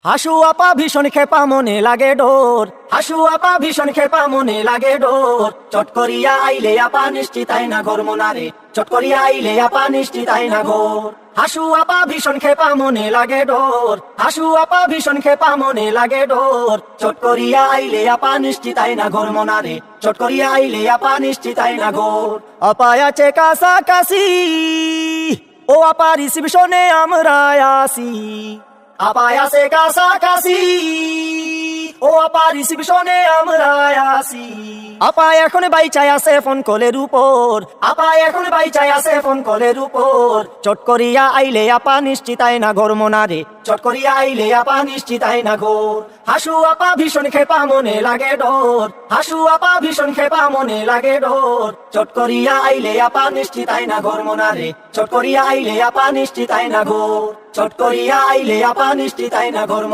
হাসু আপা ভীষণ খেপা মনে লাগে ডোর, হাসু আপা ভীষণ খেপা মনে লাগে ডোর। চট করিয়া আইলে আপা নিশ্চিত তাই না ঘর মোনারে, চট করিয়া আইলে আপা নিশ্চিত তাই না ঘর। হাসু আপা ভীষণ খেপা মনে লাগে ডোর, হাসু আপা ভীষণ খেপা মনে লাগে ডোর। চট করিয়া আইলে আপা নিশ্চিত তাই না ঘর মোনারে, চট করিয়া আইলে আপা নিশ্চিত তাই না ঘর। আপা আছে কাছাকাছি, ও আপা রিসিপশনে আমরা আসি। আপা আছে কাছাকাছি, ও আপা রিসিপশনে আমরা আসি। আপা এখন বাইচাই আছে ফোন কলের উপর, আপা এখন বাইচাই আছে ফোন কলের উপর। চট করিয়া আইলে আপা নিশ্চিত তাই না ঘর মোনারে, চট করিয়া আইলে আপা নিশ্চিত তাই না ঘর। হাসু আপা ভীষণ খেপা মনে লাগে ডোর, হাসু আপা ভীষণ খেপা মনে লাগে ডোর। চট করিয়া আইলে আপা নিশ্চিত তাই না ঘর মোনারে, চট করিয়া আইলে আপা নিশ্চিত তাই না ঘর। চট করিয়া আইলে আপা নিশ্চিত তাই না ঘর।